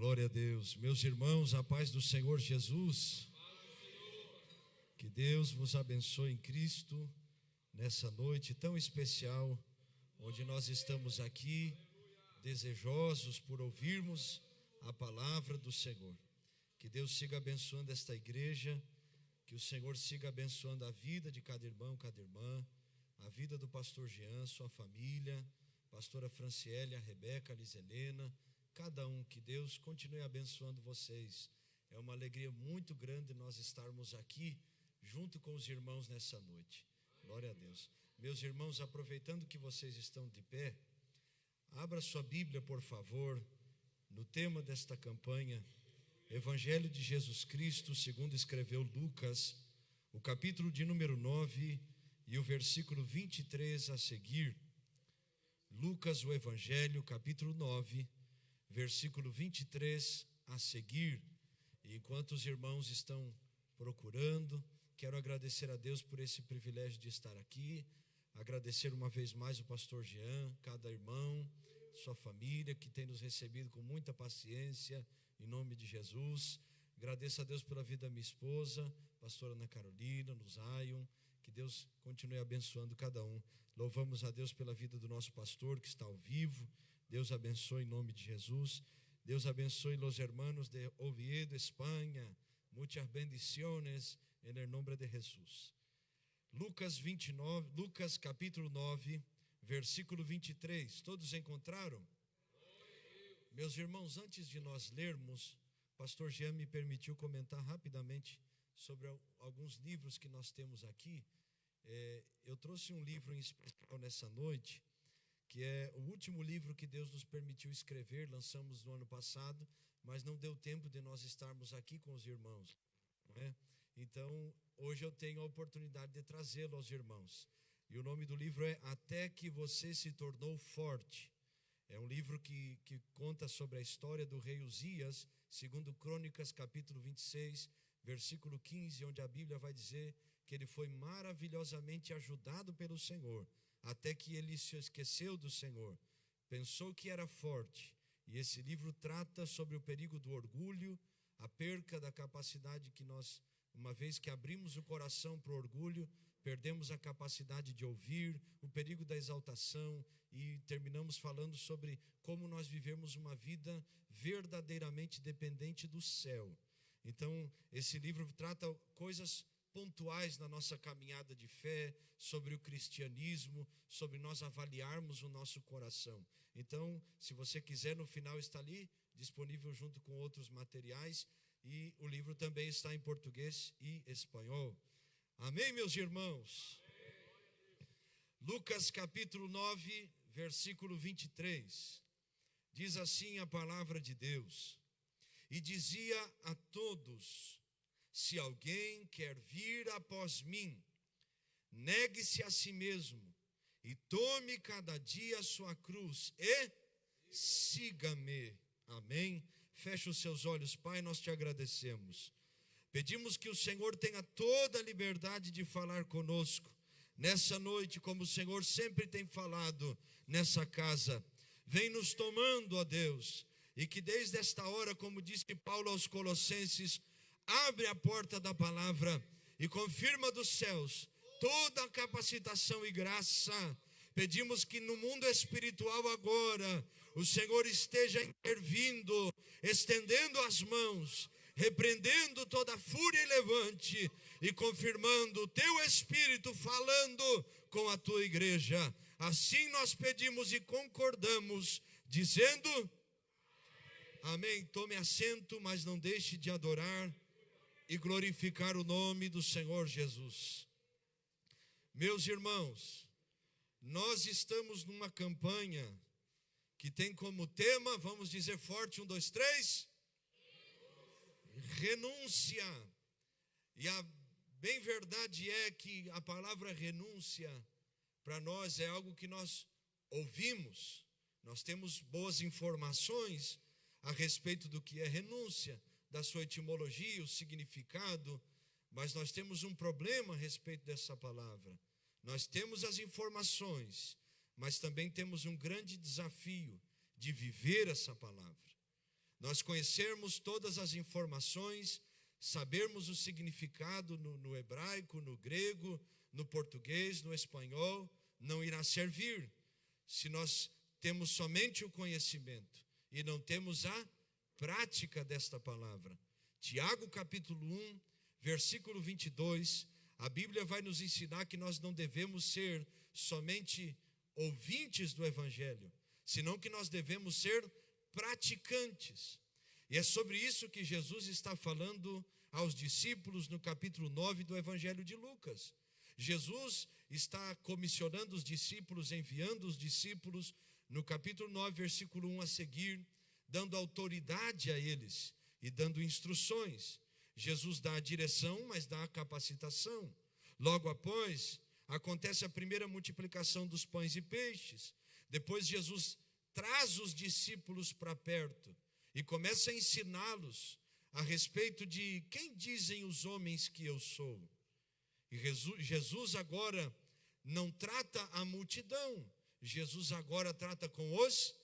Glória a Deus. Meus irmãos, a paz do Senhor Jesus. Que Deus vos abençoe em Cristo nessa noite tão especial, onde nós estamos aqui desejosos por ouvirmos a palavra do Senhor. Que Deus siga abençoando esta igreja, que o Senhor siga abençoando a vida de cada irmão, cada irmã, a vida do pastor Jean, sua família, pastora Franciele, a Rebeca, a Liz Helena, cada um, que Deus continue abençoando vocês. É uma alegria muito grande nós estarmos aqui junto com os irmãos nessa noite. Glória a Deus. Meus irmãos, aproveitando que vocês estão de pé, abra sua Bíblia, por favor, no tema desta campanha, Evangelho de Jesus Cristo, segundo escreveu Lucas, o capítulo de número 9 e o versículo 23 a seguir. Lucas, o Evangelho, capítulo 9, versículo 23 a seguir. E enquanto os irmãos estão procurando, quero agradecer a Deus por esse privilégio de estar aqui, agradecer uma vez mais o pastor Jean, cada irmão, sua família, que tem nos recebido com muita paciência, em nome de Jesus. Agradeço a Deus pela vida da minha esposa, pastora Ana Carolina, no Zion, que Deus continue abençoando cada um. Louvamos a Deus pela vida do nosso pastor, que está ao vivo. Deus abençoe em nome de Jesus. Deus abençoe los hermanos de Oviedo, Espanha. Muchas bendiciones en el nombre de Jesús. Lucas capítulo 9, versículo 23. Todos encontraram? Meus irmãos, antes de nós lermos, o pastor Jean me permitiu comentar rapidamente sobre alguns livros que nós temos aqui. Eu trouxe um livro em especial nessa noite, que é o último livro que Deus nos permitiu escrever. Lançamos no ano passado, mas não deu tempo de nós estarmos aqui com os irmãos, não é? Então, hoje eu tenho a oportunidade de trazê-lo aos irmãos. E o nome do livro é Até que Você Se Tornou Forte. É um livro que conta sobre a história do rei Uzias, segundo Crônicas, capítulo 26, versículo 15, onde a Bíblia vai dizer que ele foi maravilhosamente ajudado pelo Senhor, até que ele se esqueceu do Senhor, pensou que era forte. E esse livro trata sobre o perigo do orgulho, a perca da capacidade que nós, uma vez que abrimos o coração para o orgulho, perdemos a capacidade de ouvir, o perigo da exaltação, e terminamos falando sobre como nós vivemos uma vida verdadeiramente dependente do céu. Então, esse livro trata coisas pontuais na nossa caminhada de fé, sobre o cristianismo, sobre nós avaliarmos o nosso coração. Então, se você quiser, no final está ali, disponível junto com outros materiais, e o livro também está em português e espanhol. Amém, meus irmãos? Lucas capítulo 9, versículo 23. Diz assim a palavra de Deus: E dizia a todos: Se alguém quer vir após mim, negue-se a si mesmo e tome cada dia a sua cruz e siga-me. Amém? Feche os seus olhos, Pai, nós te agradecemos. Pedimos que o Senhor tenha toda a liberdade de falar conosco nessa noite, como o Senhor sempre tem falado nessa casa. Vem nos tomando, ó Deus, e que desde esta hora, como disse Paulo aos Colossenses, abre a porta da palavra e confirma dos céus toda a capacitação e graça. Pedimos que no mundo espiritual agora o Senhor esteja intervindo, estendendo as mãos, repreendendo toda fúria e levante e confirmando o teu Espírito falando com a tua igreja. Assim nós pedimos e concordamos, dizendo amém. Tome assento, mas não deixe de adorar e glorificar o nome do Senhor Jesus. Meus irmãos, nós estamos numa campanha que tem como tema, vamos dizer forte, 1, 2, 3, renúncia. E a bem verdade é que a palavra renúncia para nós é algo que nós ouvimos, nós temos boas informações a respeito do que é renúncia, da sua etimologia, o significado, mas nós temos um problema a respeito dessa palavra. Nós temos as informações, mas também temos um grande desafio de viver essa palavra. nós conhecermos todas as informações, sabermos o significado no hebraico, no grego, no português, no espanhol, não irá servir. Se nós temos somente o conhecimento e não temos a prática desta palavra. Tiago capítulo 1, versículo 22, a Bíblia vai nos ensinar que nós não devemos ser somente ouvintes do Evangelho, senão que nós devemos ser praticantes. E é sobre isso que Jesus está falando aos discípulos no capítulo 9 do Evangelho de Lucas. Jesus está comissionando os discípulos, enviando os discípulos, no capítulo 9, versículo 1 a seguir, dando autoridade a eles e dando instruções. Jesus dá a direção, mas dá a capacitação. Logo após, acontece a primeira multiplicação dos pães e peixes. Depois Jesus traz os discípulos para perto e começa a ensiná-los a respeito de quem dizem os homens que eu sou. E Jesus agora não trata a multidão, Jesus agora trata com os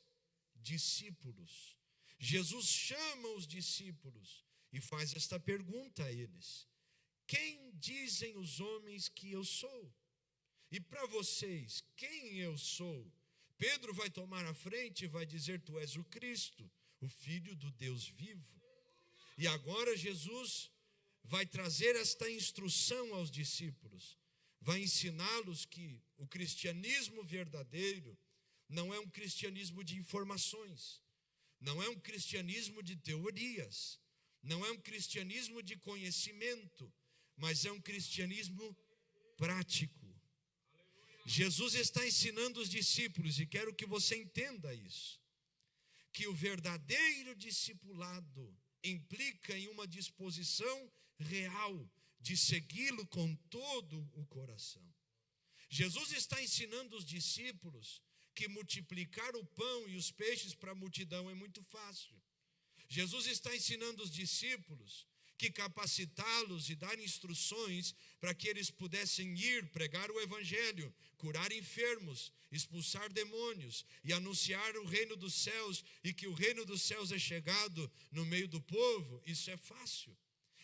discípulos. Jesus chama os discípulos e faz esta pergunta a eles: quem dizem os homens que eu sou? E para vocês, quem eu sou? Pedro vai tomar a frente e vai dizer: tu és o Cristo, o Filho do Deus vivo. E agora Jesus vai trazer esta instrução aos discípulos, vai ensiná-los que o cristianismo verdadeiro não é um cristianismo de informações, não é um cristianismo de teorias, não é um cristianismo de conhecimento, mas é um cristianismo prático. Jesus está ensinando os discípulos, e quero que você entenda isso, que o verdadeiro discipulado implica em uma disposição real de segui-lo com todo o coração. Jesus está ensinando os discípulos que multiplicar o pão e os peixes para a multidão é muito fácil. Jesus está ensinando os discípulos que capacitá-los e dar instruções para que eles pudessem ir pregar o evangelho, curar enfermos, expulsar demônios e anunciar o reino dos céus, e que o reino dos céus é chegado no meio do povo, isso é fácil.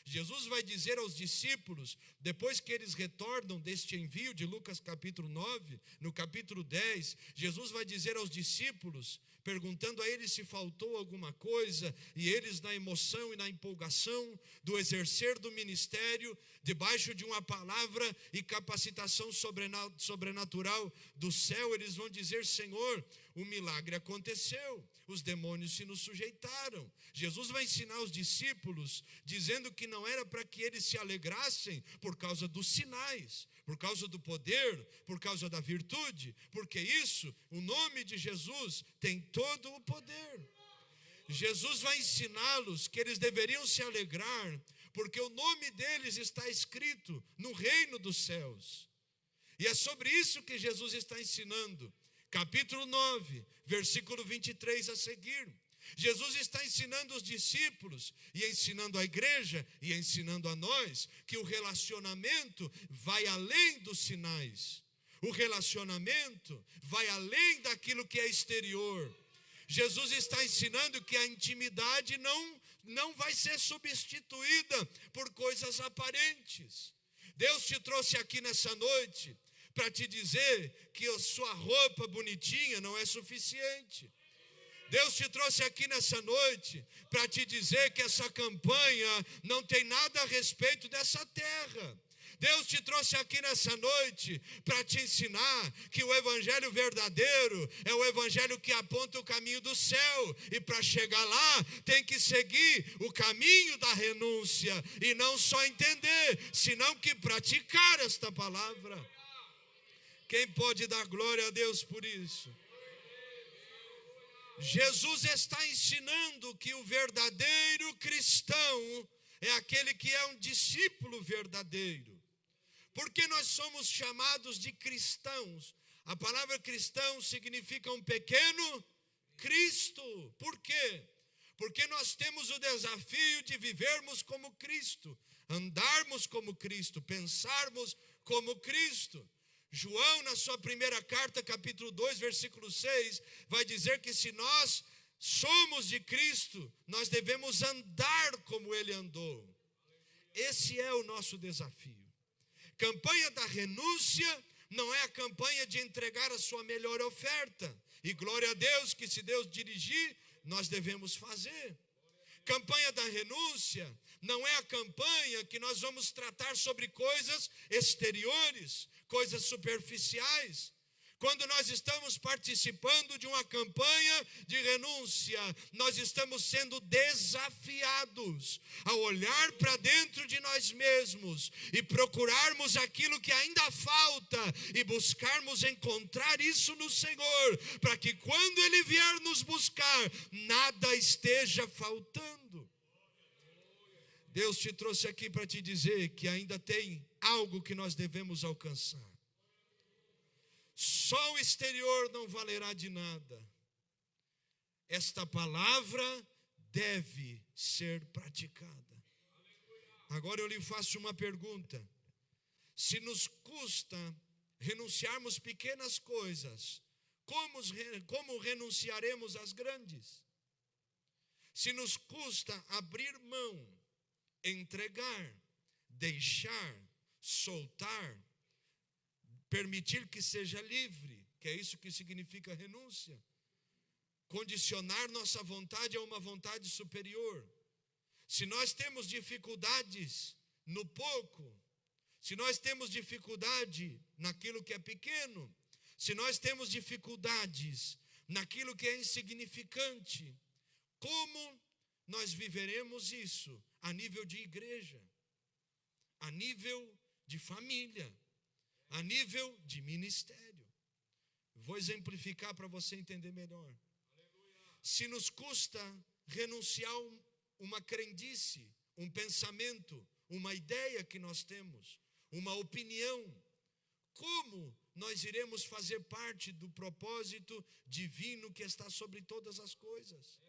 Jesus vai dizer aos discípulos, depois que eles retornam deste envio de Lucas capítulo 9, no capítulo 10, Jesus vai dizer aos discípulos, perguntando a eles se faltou alguma coisa, e eles, na emoção e na empolgação do exercer do ministério, debaixo de uma palavra e capacitação sobrenatural do céu, eles vão dizer: Senhor, o milagre aconteceu, os demônios se nos sujeitaram. Jesus vai ensinar os discípulos, dizendo que não era para que eles se alegrassem por causa dos sinais, por causa do poder, por causa da virtude, porque isso, o nome de Jesus tem todo o poder. Jesus vai ensiná-los que eles deveriam se alegrar, porque o nome deles está escrito no reino dos céus. E é sobre isso que Jesus está ensinando. Capítulo 9, versículo 23 a seguir. Jesus está ensinando os discípulos e ensinando a igreja e ensinando a nós que o relacionamento vai além dos sinais. O relacionamento vai além daquilo que é exterior. Jesus está ensinando que a intimidade não vai ser substituída por coisas aparentes. Deus te trouxe aqui nessa noite para te dizer que a sua roupa bonitinha não é suficiente. Deus te trouxe aqui nessa noite para te dizer que essa campanha não tem nada a respeito dessa terra. Deus te trouxe aqui nessa noite para te ensinar que o evangelho verdadeiro é o evangelho que aponta o caminho do céu, e para chegar lá tem que seguir o caminho da renúncia, e não só entender, senão que praticar esta palavra. Quem pode dar glória a Deus por isso? Jesus está ensinando que o verdadeiro cristão é aquele que é um discípulo verdadeiro. Porque nós somos chamados de cristãos. A palavra cristão significa um pequeno Cristo. Por quê? Porque nós temos o desafio de vivermos como Cristo, andarmos como Cristo, pensarmos como Cristo. João, na sua primeira carta, capítulo 2, versículo 6, vai dizer que se nós somos de Cristo, nós devemos andar como Ele andou. Esse é o nosso desafio. Campanha da renúncia não é a campanha de entregar a sua melhor oferta. E glória a Deus que se Deus dirigir, nós devemos fazer. Campanha da renúncia não é a campanha que nós vamos tratar sobre coisas exteriores, coisas superficiais. Quando nós estamos participando de uma campanha de renúncia, nós estamos sendo desafiados a olhar para dentro de nós mesmos e procurarmos aquilo que ainda falta e buscarmos encontrar isso no Senhor, para que quando Ele vier nos buscar, nada esteja faltando. Deus te trouxe aqui para te dizer que ainda tem algo que nós devemos alcançar. Só o exterior não valerá de nada. Esta palavra deve ser praticada. Agora eu lhe faço uma pergunta. Se nos custa renunciarmos pequenas coisas, como renunciaremos às grandes? Se nos custa abrir mão, entregar, deixar, soltar, permitir que seja livre, que é isso que significa renúncia. Condicionar nossa vontade a uma vontade superior. Se nós temos dificuldades no pouco, se nós temos dificuldade naquilo que é pequeno, se nós temos dificuldades naquilo que é insignificante, como nós viveremos isso a nível de igreja, a nível de família, a nível de ministério? Vou exemplificar para você entender melhor. Se nos custa renunciar uma crendice, um pensamento, uma ideia que nós temos, uma opinião, como nós iremos fazer parte do propósito divino que está sobre todas as coisas?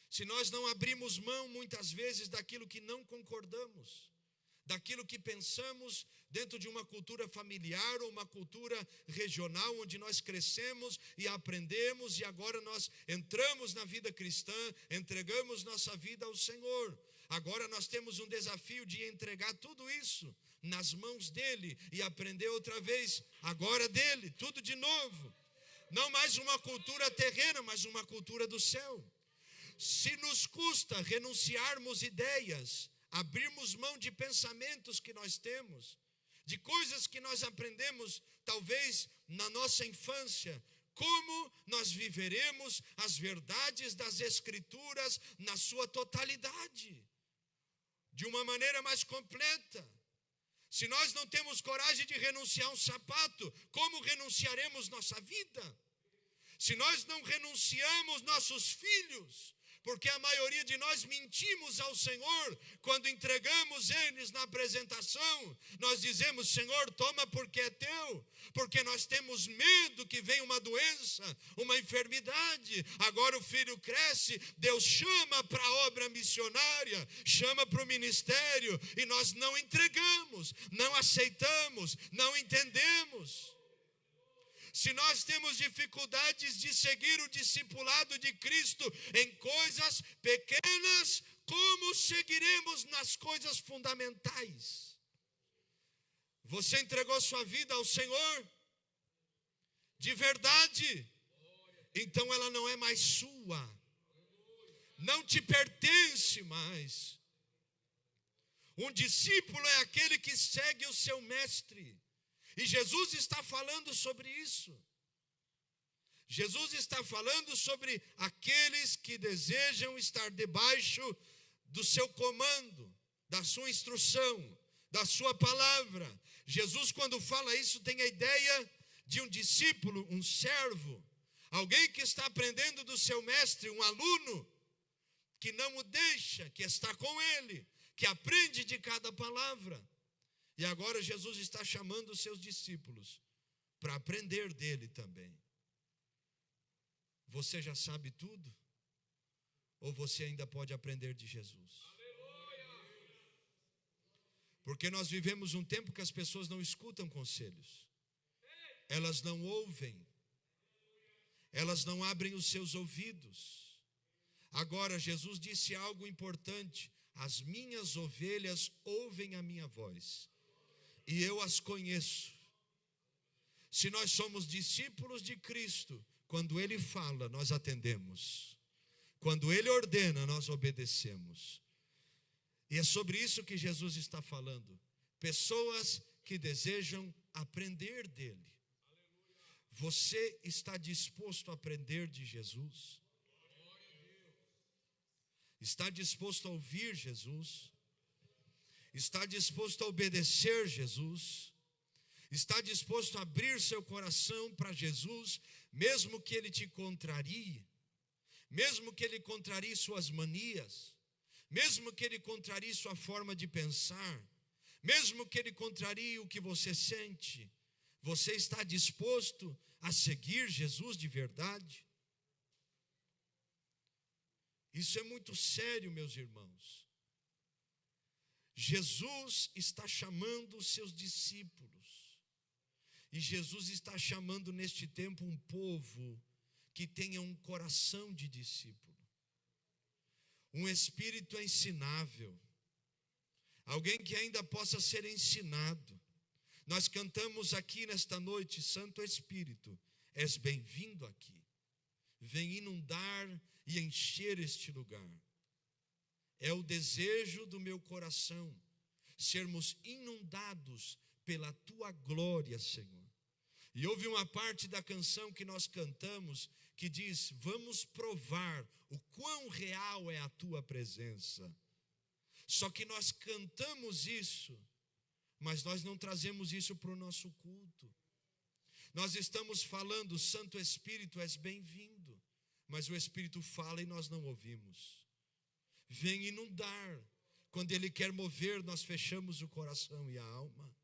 Se nós não abrimos mão muitas vezes daquilo que não concordamos, daquilo que pensamos dentro de uma cultura familiar ou uma cultura regional, onde nós crescemos e aprendemos, e agora nós entramos na vida cristã, entregamos nossa vida ao Senhor. Agora nós temos um desafio de entregar tudo isso nas mãos dEle e aprender outra vez, agora dEle, tudo de novo. Não mais uma cultura terrena, mas uma cultura do céu. Se nos custa renunciarmos ideias, abrirmos mão de pensamentos que nós temos, de coisas que nós aprendemos, talvez na nossa infância, como nós viveremos as verdades das Escrituras na sua totalidade, de uma maneira mais completa? Se nós não temos coragem de renunciar um sapato, como renunciaremos nossa vida? Se nós não renunciamos nossos filhos, porque a maioria de nós mentimos ao Senhor, quando entregamos eles na apresentação, nós dizemos: Senhor, toma porque é teu, porque nós temos medo que venha uma doença, uma enfermidade. Agora o filho cresce, Deus chama para a obra missionária, chama para o ministério, e nós não entregamos, não aceitamos, não entendemos. Se nós temos dificuldades de seguir o discipulado de Cristo em coisas pequenas, como seguiremos nas coisas fundamentais? Você entregou sua vida ao Senhor? De verdade? Então ela não é mais sua. Não te pertence mais. Um discípulo é aquele que segue o seu mestre. E Jesus está falando sobre isso. Jesus está falando sobre aqueles que desejam estar debaixo do seu comando, da sua instrução, da sua palavra. Jesus, quando fala isso, tem a ideia de um discípulo, um servo, alguém que está aprendendo do seu mestre, um aluno, que não o deixa, que está com ele, que aprende de cada palavra. E agora Jesus está chamando os seus discípulos para aprender dele também. Você já sabe tudo? Ou você ainda pode aprender de Jesus? Porque nós vivemos um tempo que as pessoas não escutam conselhos. Elas não ouvem. elas não abrem os seus ouvidos. Agora, Jesus disse algo importante: as minhas ovelhas ouvem a minha voz, e eu as conheço. Se nós somos discípulos de Cristo, quando Ele fala, nós atendemos. Quando Ele ordena, nós obedecemos. E é sobre isso que Jesus está falando. Pessoas que desejam aprender dEle. Você está disposto a aprender de Jesus? Está disposto a ouvir Jesus? Está disposto a obedecer Jesus? Está disposto a abrir seu coração para Jesus, mesmo que Ele te contrarie? Mesmo que Ele contrarie suas manias? Mesmo que Ele contrarie sua forma de pensar? Mesmo que Ele contrarie o que você sente? Você está disposto a seguir Jesus de verdade? Isso é muito sério, meus irmãos. Jesus está chamando os seus discípulos. E Jesus está chamando neste tempo um povo que tenha um coração de discípulo. Um espírito ensinável. Alguém que ainda possa ser ensinado. Nós cantamos aqui nesta noite: Santo Espírito, és bem-vindo aqui. Vem inundar e encher este lugar. É o desejo do meu coração, sermos inundados pela Tua glória, Senhor. E houve uma parte da canção que nós cantamos que diz: vamos provar o quão real é a Tua presença. Só que nós cantamos isso, mas nós não trazemos isso para o nosso culto. Nós estamos falando: Santo Espírito, és bem-vindo. Mas o Espírito fala e nós não ouvimos. Vem inundar. Quando Ele quer mover, nós fechamos o coração e a alma.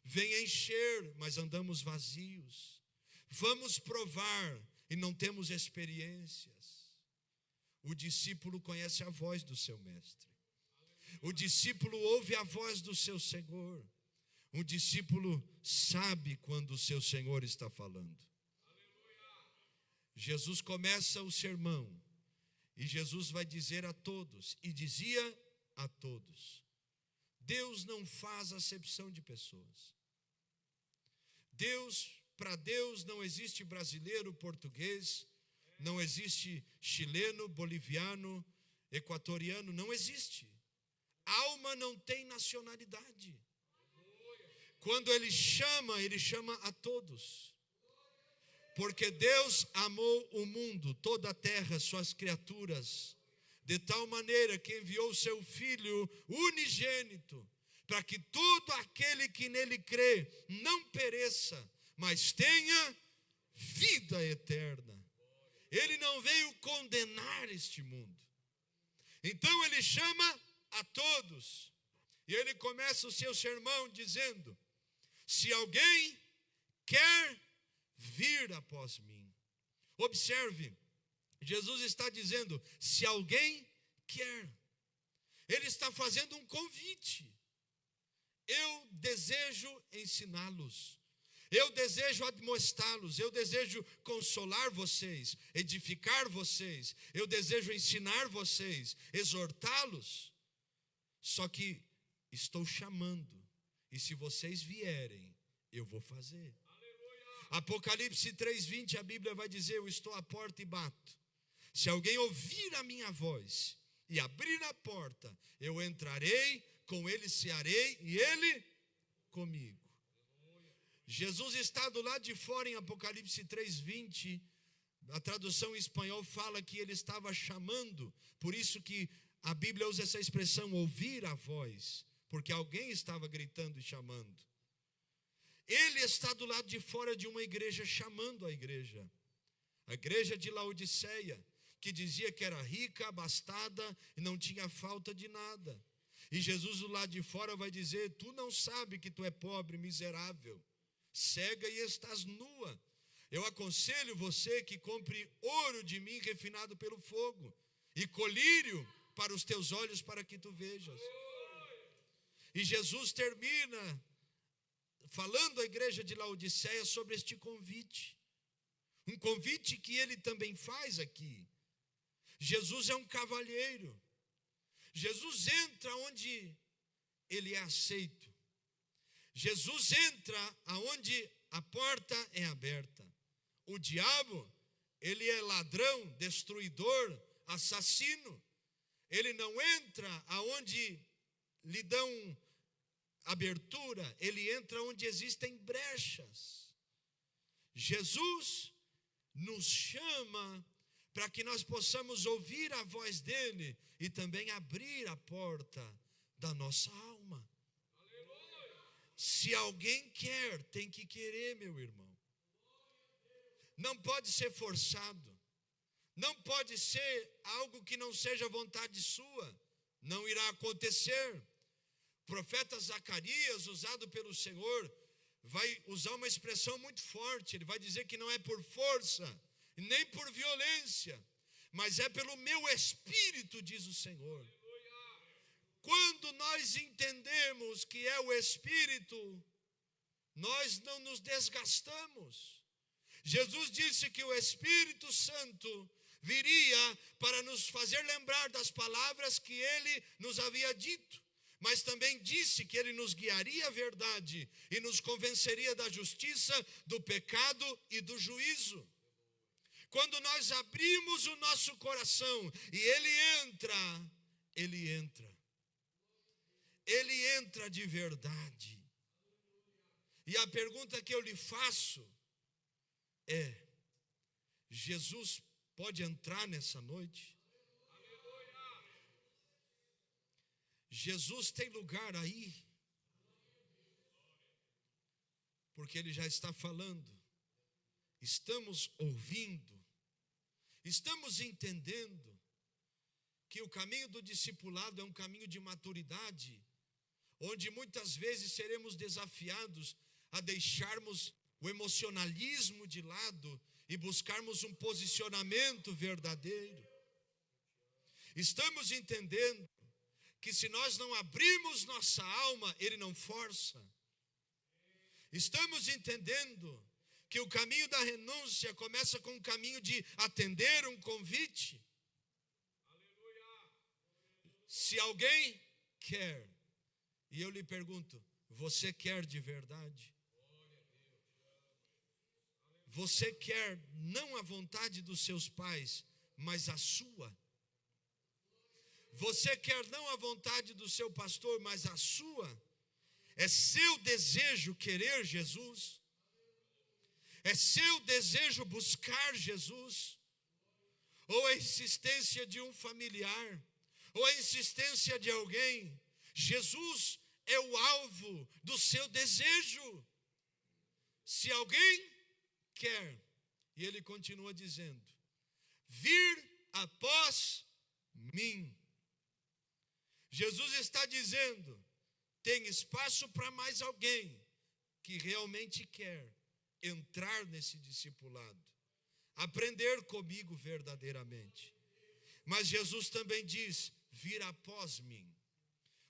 Vem encher, mas andamos vazios. Vamos provar e não temos experiências. O discípulo conhece a voz do seu mestre. O discípulo ouve a voz do seu Senhor. Um discípulo sabe quando o seu Senhor está falando. Jesus começa o sermão e Jesus vai dizer a todos, e dizia a todos: Deus não faz acepção de pessoas. Para Deus não existe brasileiro, português, não existe chileno, boliviano, equatoriano, não existe. Alma não tem nacionalidade. Quando Ele chama a todos. Porque Deus amou o mundo, toda a terra, suas criaturas, de tal maneira que enviou o seu Filho unigênito, para que todo aquele que nele crê não pereça, mas tenha vida eterna. Ele não veio condenar este mundo. Então Ele chama a todos. E Ele começa o seu sermão dizendo: se alguém quer vir após mim. Observe, Jesus está dizendo: se alguém quer. Ele está fazendo um convite. Eu desejo ensiná-los. Eu desejo admoestá-los. Eu desejo consolar vocês, edificar vocês. Eu desejo ensinar vocês, exortá-los. Só que estou chamando. E se vocês vierem, eu vou fazer. Apocalipse 3:20, a Bíblia vai dizer: eu estou à porta e bato. Se alguém ouvir a minha voz e abrir a porta, eu entrarei, com ele cearei e ele comigo. Jesus está do lado de fora em Apocalipse 3:20. A tradução em espanhol fala que ele estava chamando. Por isso que a Bíblia usa essa expressão, ouvir a voz, porque alguém estava gritando e chamando. Ele está do lado de fora de uma igreja, chamando a igreja de Laodiceia, que dizia que era rica, abastada e não tinha falta de nada. E Jesus do lado de fora vai dizer: tu não sabe que tu é pobre, miserável, cega e estás nua. Eu aconselho você que compre ouro de mim refinado pelo fogo e colírio para os teus olhos, para que tu vejas. E Jesus termina falando à igreja de Laodiceia sobre este convite. Um convite que ele também faz aqui. Jesus é um cavalheiro. Jesus entra onde ele é aceito. Jesus entra aonde a porta é aberta. O diabo, ele é ladrão, destruidor, assassino. Ele não entra aonde lhe dão abertura, ele entra onde existem brechas. Jesus nos chama para que nós possamos ouvir a voz dele e também abrir a porta da nossa alma. Se alguém quer, tem que querer, meu irmão. Não pode ser forçado. Não pode ser algo que não seja vontade sua. Não irá acontecer. O profeta Zacarias, usado pelo Senhor, vai usar uma expressão muito forte. Ele vai dizer que não é por força, nem por violência, mas é pelo meu espírito, diz o Senhor. Quando nós entendemos que é o Espírito, nós não nos desgastamos. Jesus disse que o Espírito Santo viria para nos fazer lembrar das palavras que ele nos havia dito, mas também disse que ele nos guiaria à verdade e nos convenceria da justiça, do pecado e do juízo. Quando nós abrimos o nosso coração e ele entra. Ele entra de verdade. E a pergunta que eu lhe faço é: Jesus pode entrar nessa noite? Jesus tem lugar aí? Porque ele já está falando. Estamos ouvindo. Estamos entendendo que o caminho do discipulado é um caminho de maturidade, onde muitas vezes seremos desafiados a deixarmos o emocionalismo de lado e buscarmos um posicionamento verdadeiro. Estamos entendendo que se nós não abrirmos nossa alma, ele não força. Estamos entendendo que o caminho da renúncia começa com o caminho de atender um convite. Se alguém quer, e eu lhe pergunto, você quer de verdade? Você quer não a vontade dos seus pais, mas a sua? Você quer não a vontade do seu pastor, mas a sua? É seu desejo querer Jesus? É seu desejo buscar Jesus? Ou a insistência de um familiar? Ou a insistência de alguém? Jesus é o alvo do seu desejo. Se alguém quer, e ele continua dizendo, vir após mim. Jesus está dizendo, tem espaço para mais alguém que realmente quer entrar nesse discipulado, aprender comigo verdadeiramente. Mas Jesus também diz, vir após mim.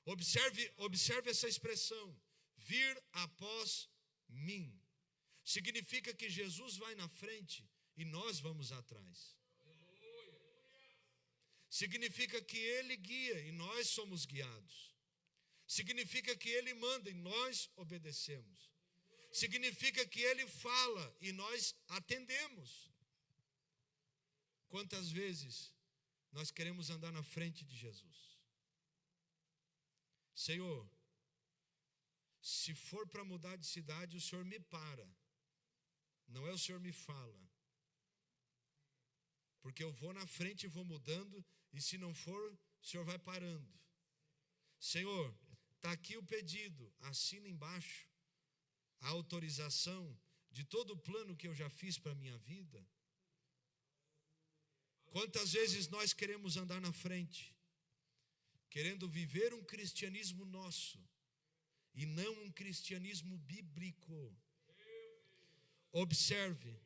Observe essa expressão, vir após mim. Significa que Jesus vai na frente e nós vamos atrás. Significa que ele guia e nós somos guiados. Significa que ele manda e nós obedecemos. Significa que ele fala e nós atendemos. Quantas vezes nós queremos andar na frente de Jesus? Senhor, se for para mudar de cidade, o Senhor me para. Não é o Senhor me fala. Porque eu vou na frente e vou mudando, e se não for, o Senhor vai parando. Senhor, está aqui o pedido, assina embaixo a autorização de todo o plano que eu já fiz para a minha vida. Quantas vezes nós queremos andar na frente, querendo viver um cristianismo nosso, e não um cristianismo bíblico. Observe,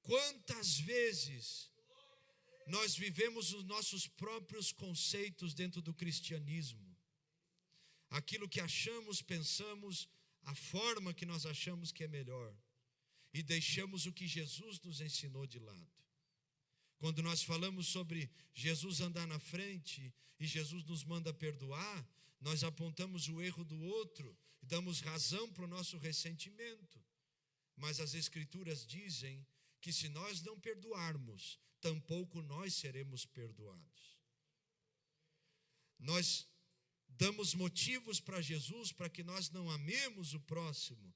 quantas vezes nós vivemos os nossos próprios conceitos dentro do cristianismo. Aquilo que achamos, pensamos, a forma que nós achamos que é melhor. e deixamos o que Jesus nos ensinou de lado. Quando nós falamos sobre Jesus andar na frente e Jesus nos manda perdoar, nós apontamos o erro do outro e damos razão para o nosso ressentimento. Mas as Escrituras dizem que se nós não perdoarmos, tampouco nós seremos perdoados. Nós damos motivos para Jesus para que nós não amemos o próximo,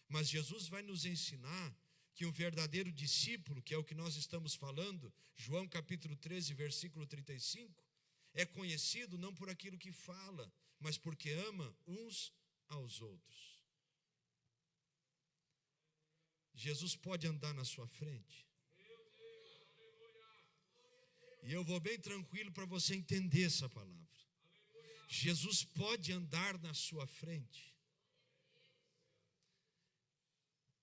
mas Jesus vai nos ensinar que um verdadeiro discípulo, que é o que nós estamos falando, João capítulo 13, versículo 35, é conhecido não por aquilo que fala, mas porque ama uns aos outros. Jesus pode andar na sua frente. E eu vou bem tranquilo para você entender essa palavra. Jesus pode andar na sua frente.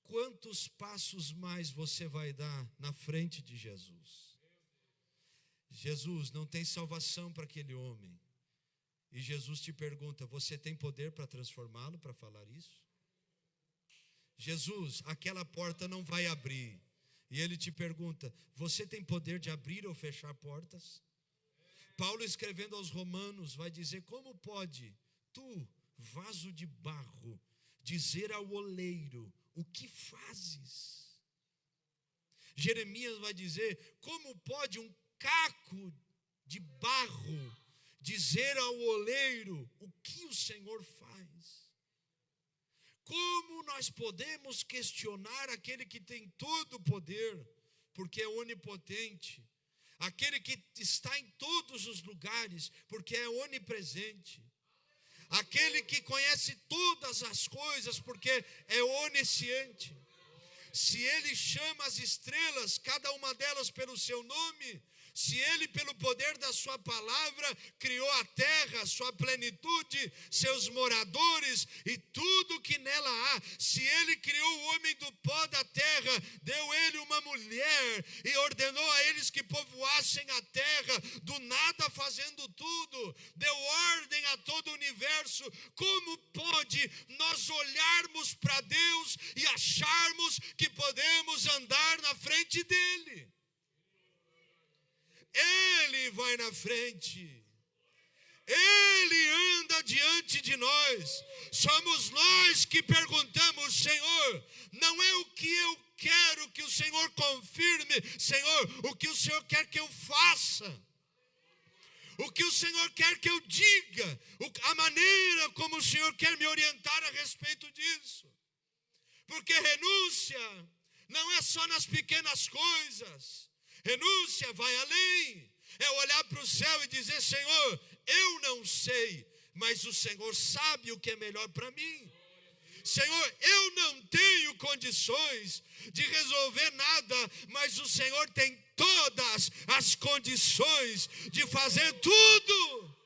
Quantos passos mais você vai dar na frente de Jesus? Jesus, não tem salvação para aquele homem. E Jesus te pergunta, você tem poder para transformá-lo, para falar isso? Jesus, aquela porta não vai abrir. E ele te pergunta, você tem poder de abrir ou fechar portas? Paulo, escrevendo aos Romanos, vai dizer, como pode tu, vaso de barro, dizer ao oleiro, o que fazes? Jeremias vai dizer, como pode um caco de barro dizer ao oleiro o que o Senhor faz? Como nós podemos questionar aquele que tem todo o poder, porque é onipotente, aquele que está em todos os lugares, porque é onipresente, aquele que conhece todas as coisas, porque é onisciente. Se ele chama as estrelas, cada uma delas pelo seu nome, se ele, pelo poder da sua palavra, criou a terra, sua plenitude, seus moradores e tudo que nela há, se ele criou o homem do pó da terra, deu ele uma mulher e ordenou a eles que povoassem a terra, do nada fazendo tudo, deu ordem a todo o universo, como pode nós olharmos para Deus e acharmos que podemos andar na frente dele? Ele vai na frente, ele anda diante de nós, somos nós que perguntamos, Senhor, não é o que eu quero que o Senhor confirme, Senhor, o que o Senhor quer que eu faça, o que o Senhor quer que eu diga, a maneira como o Senhor quer me orientar a respeito disso, porque renúncia não é só nas pequenas coisas. Renúncia vai além, é olhar para o céu e dizer, Senhor, eu não sei, mas o Senhor sabe o que é melhor para mim. Senhor, eu não tenho condições de resolver nada, mas o Senhor tem todas as condições de fazer tudo.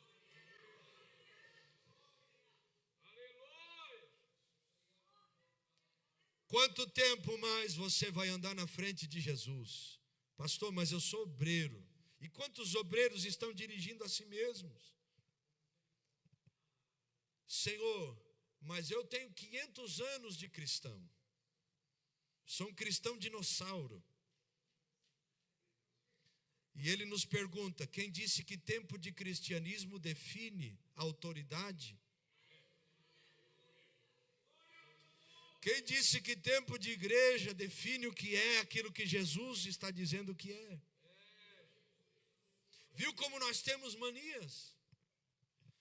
Quanto tempo mais você vai andar na frente de Jesus? Pastor, mas eu sou obreiro. E quantos obreiros estão dirigindo a si mesmos? Senhor, mas eu tenho 500 anos de cristão. Sou um cristão dinossauro. E ele nos pergunta, quem disse que tempo de cristianismo define a autoridade? Quem disse que tempo de igreja define o que é aquilo que Jesus está dizendo que é? Viu como nós temos manias?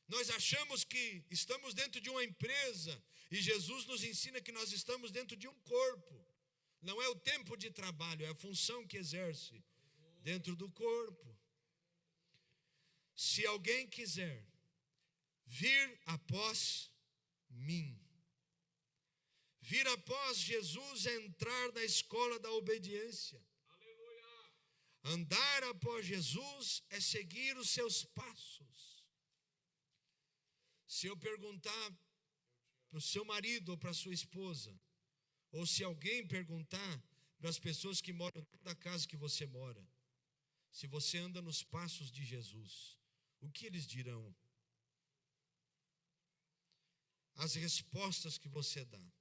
Nós achamos que estamos dentro de uma empresa e Jesus nos ensina que nós estamos dentro de um corpo. Não é o tempo de trabalho, é a função que exerce dentro do corpo. Se alguém quiser vir após mim, vir após Jesus é entrar na escola da obediência. Aleluia. Andar após Jesus é seguir os seus passos. Se eu perguntar para o seu marido ou para a sua esposa, ou se alguém perguntar para as pessoas que moram dentro da casa que você mora, se você anda nos passos de Jesus, o que eles dirão? As respostas que você dá.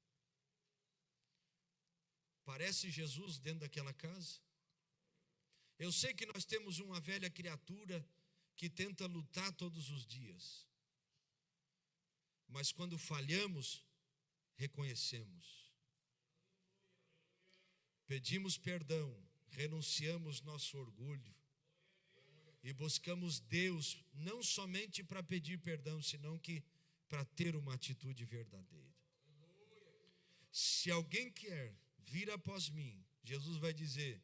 Parece Jesus dentro daquela casa? Eu sei que nós temos uma velha criatura que tenta lutar todos os dias. Mas quando falhamos, reconhecemos. Pedimos perdão, renunciamos nosso orgulho e buscamos Deus não somente para pedir perdão, senão que para ter uma atitude verdadeira. Se alguém quer vir após mim, Jesus vai dizer: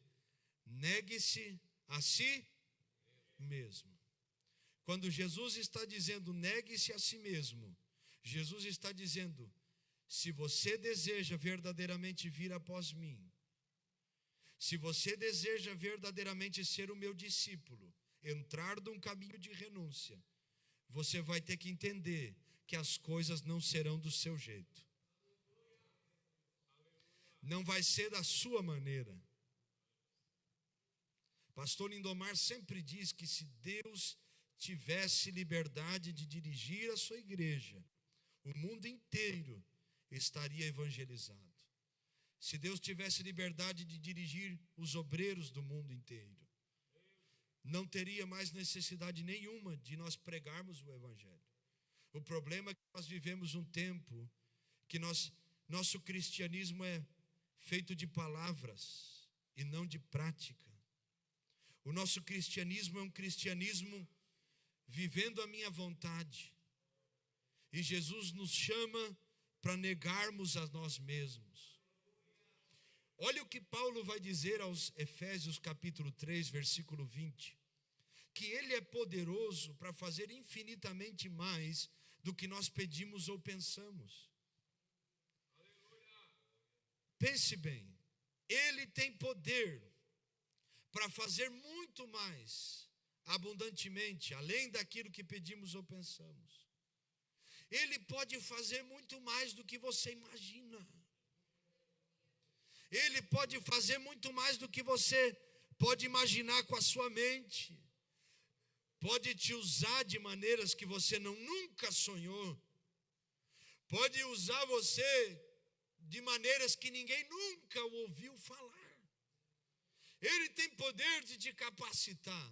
negue-se a si mesmo. Quando Jesus está dizendo negue-se a si mesmo, Jesus está dizendo: se você deseja verdadeiramente vir após mim, se você deseja verdadeiramente ser o meu discípulo, entrar num caminho de renúncia, você vai ter que entender que as coisas não serão do seu jeito. Não vai ser da sua maneira. Pastor Lindomar sempre diz que se Deus tivesse liberdade de dirigir a sua igreja, o mundo inteiro estaria evangelizado. Se Deus tivesse liberdade de dirigir os obreiros do mundo inteiro, não teria mais necessidade nenhuma de nós pregarmos o evangelho. O problema é que nós vivemos um tempo que nosso cristianismo é feito de palavras e não de prática. O nosso cristianismo é um cristianismo vivendo a minha vontade. E Jesus nos chama para negarmos a nós mesmos. Olha o que Paulo vai dizer aos Efésios capítulo 3, versículo 20. Que Ele é poderoso para fazer infinitamente mais do que nós pedimos ou pensamos. Pense bem, Ele tem poder para fazer muito mais, abundantemente, além daquilo que pedimos ou pensamos. Ele pode fazer muito mais do que você imagina. Ele pode fazer muito mais do que você pode imaginar com a sua mente. Pode te usar de maneiras que você nunca sonhou. Pode usar você de maneiras que ninguém nunca ouviu falar. Ele tem poder de te capacitar.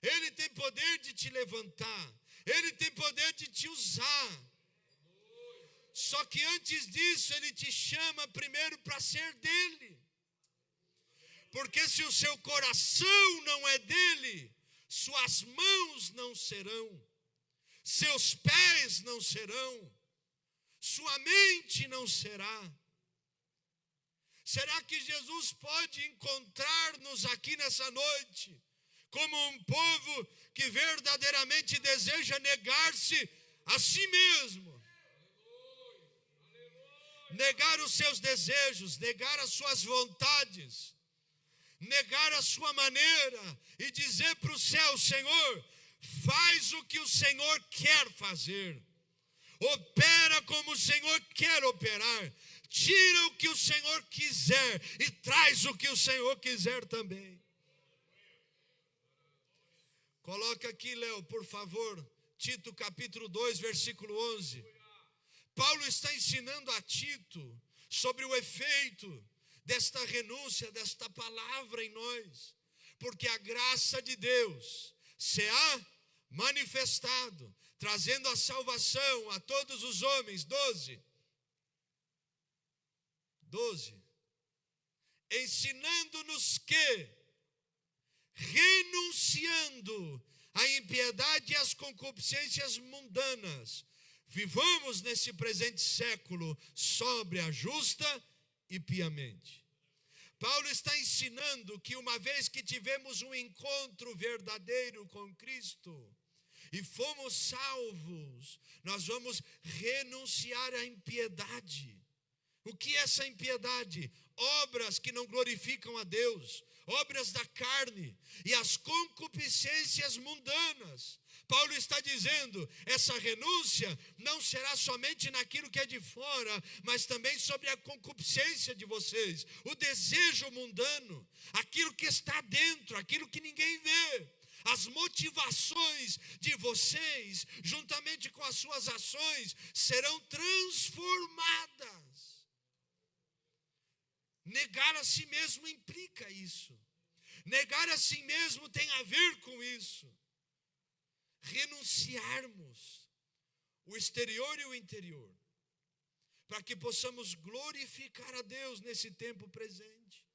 Ele tem poder de te levantar. Ele tem poder de te usar. Só que antes disso, Ele te chama primeiro para ser dele. Porque se o seu coração não é dele, suas mãos não serão, seus pés não serão, sua mente não será. Será que Jesus pode encontrar-nos aqui nessa noite como um povo que verdadeiramente deseja negar-se a si mesmo? Negar os seus desejos, negar as suas vontades, negar a sua maneira e dizer para o céu: Senhor, faz o que o Senhor quer fazer, opera como o Senhor quer operar, tira o que o Senhor quiser e traz o que o Senhor quiser também. Coloca aqui, Léo, por favor, Tito capítulo 2, versículo 11. Paulo está ensinando a Tito sobre o efeito desta renúncia, desta palavra em nós, porque a graça de Deus se há manifestado, trazendo a salvação a todos os homens. 12. Ensinando-nos que, renunciando à impiedade e às concupiscências mundanas, vivamos nesse presente século sóbria, justa e piamente. Paulo está ensinando que uma vez que tivemos um encontro verdadeiro com Cristo e fomos salvos, nós vamos renunciar à impiedade. O que é essa impiedade? Obras que não glorificam a Deus, obras da carne e as concupiscências mundanas. Paulo está dizendo, essa renúncia não será somente naquilo que é de fora, mas também sobre a concupiscência de vocês, o desejo mundano, aquilo que está dentro, aquilo que ninguém vê. As motivações de vocês, juntamente com as suas ações, serão transformadas. Negar a si mesmo implica isso. Negar a si mesmo tem a ver com isso. Renunciarmos o exterior e o interior, para que possamos glorificar a Deus nesse tempo presente,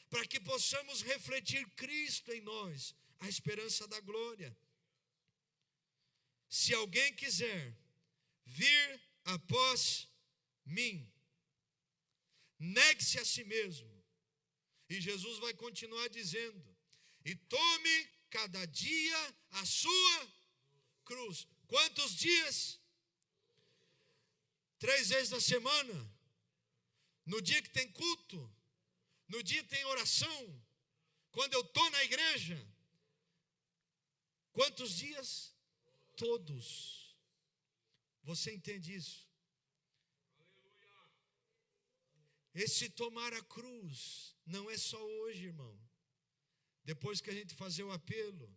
para que possamos refletir Cristo em nós, a esperança da glória. Se alguém quiser vir após mim, negue-se a si mesmo. E Jesus vai continuar dizendo: e tome cada dia a sua cruz. Quantos dias? 3 vezes na semana? No dia que tem culto? No dia que tem oração? Quando eu estou na igreja? Quantos dias? Todos. Você entende isso? Esse tomar a cruz não é só hoje, irmão. Depois que a gente fazer o apelo,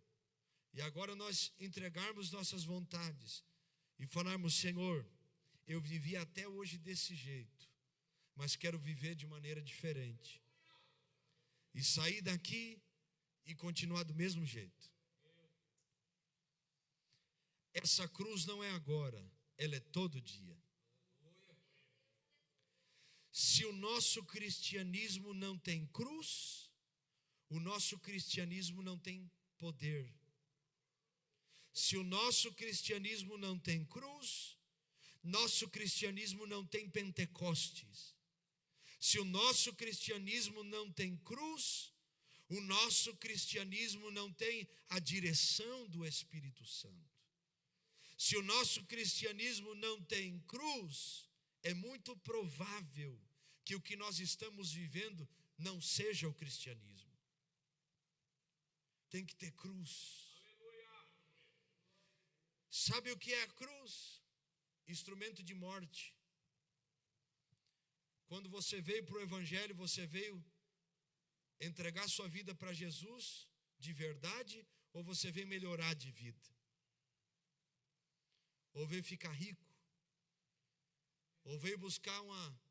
e agora nós entregarmos nossas vontades e falarmos: Senhor, eu vivi até hoje desse jeito, mas quero viver de maneira diferente. E sair daqui e continuar do mesmo jeito. Essa cruz não é agora, ela é todo dia. Se o nosso cristianismo não tem cruz, o nosso cristianismo não tem poder. Se o nosso cristianismo não tem cruz, nosso cristianismo não tem Pentecostes. Se o nosso cristianismo não tem cruz, o nosso cristianismo não tem a direção do Espírito Santo. Se o nosso cristianismo não tem cruz, é muito provável que o que nós estamos vivendo não seja o cristianismo. Tem que ter cruz. Sabe o que é a cruz? Instrumento de morte. Quando você veio para o Evangelho, você veio entregar sua vida para Jesus de verdade, ou você veio melhorar de vida? Ou veio ficar rico? Ou veio buscar uma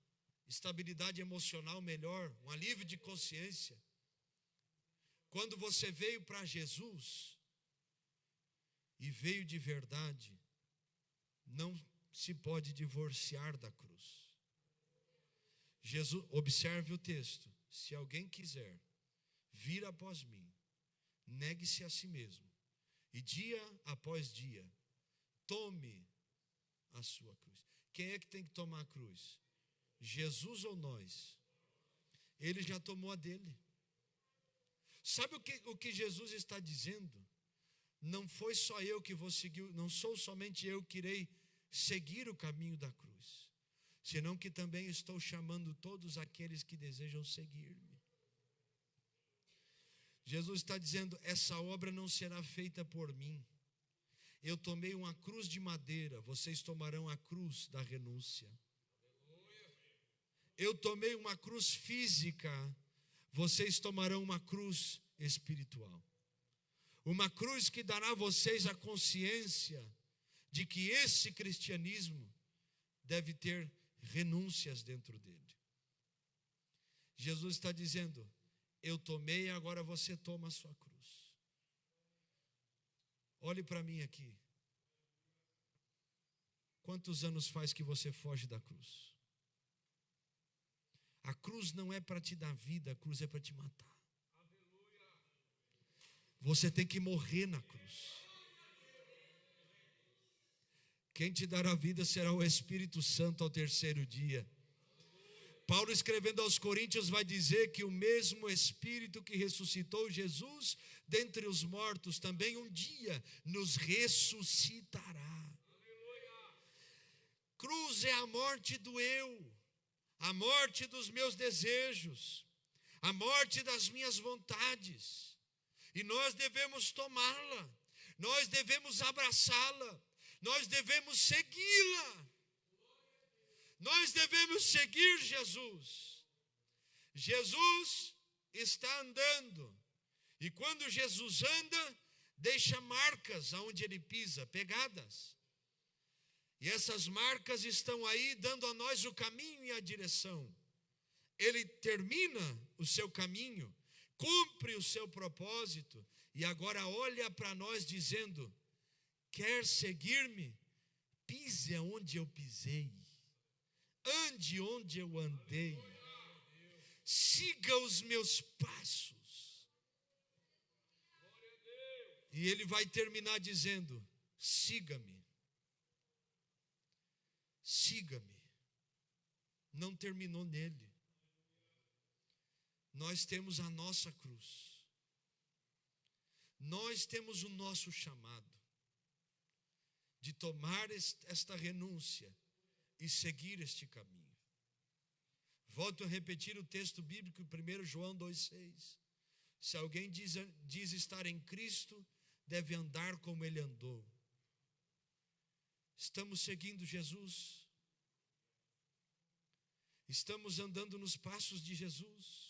estabilidade emocional melhor, um alívio de consciência? Quando você veio para Jesus e veio de verdade, não se pode divorciar da cruz. Jesus, observe o texto: se alguém quiser vir após mim, negue-se a si mesmo, e dia após dia, tome a sua cruz. Quem é que tem que tomar a cruz? Jesus ou nós? Ele já tomou a dele. Sabe o que Jesus está dizendo? Não foi só eu que vou seguir, não sou somente eu que irei seguir o caminho da cruz, senão que também estou chamando todos aqueles que desejam seguir-me. Jesus está dizendo: essa obra não será feita por mim. Eu tomei uma cruz de madeira, vocês tomarão a cruz da renúncia. Eu tomei uma cruz física, vocês tomarão uma cruz espiritual. Uma cruz que dará a vocês a consciência de que esse cristianismo deve ter renúncias dentro dele. Jesus está dizendo: eu tomei, agora você toma a sua cruz. Olhe para mim aqui. Quantos anos faz que você foge da cruz? A cruz não é para te dar vida, a cruz é para te matar. Você tem que morrer na cruz. Quem te dará vida será o Espírito Santo ao terceiro dia. Paulo, escrevendo aos Coríntios, vai dizer que o mesmo Espírito que ressuscitou Jesus dentre os mortos, também um dia nos ressuscitará. Cruz é a morte do eu, a morte dos meus desejos, a morte das minhas vontades. E nós devemos tomá-la, nós devemos abraçá-la, nós devemos segui-la. Nós devemos seguir Jesus. Jesus está andando, e quando Jesus anda, deixa marcas aonde ele pisa, pegadas. E essas marcas estão aí dando a nós o caminho e a direção. ele termina o seu caminho, cumpre o seu propósito, e agora olha para nós dizendo: quer seguir-me? Pise onde eu pisei, ande onde eu andei, siga os meus passos. E ele vai terminar dizendo: siga-me, siga-me. Não terminou nele. Nós temos a nossa cruz, nós temos o nosso chamado de tomar esta renúncia e seguir este caminho. Volto a repetir o texto bíblico, 1 João 2,6. Se alguém diz estar em Cristo, deve andar como ele andou. Estamos seguindo Jesus? Estamos andando nos passos de Jesus?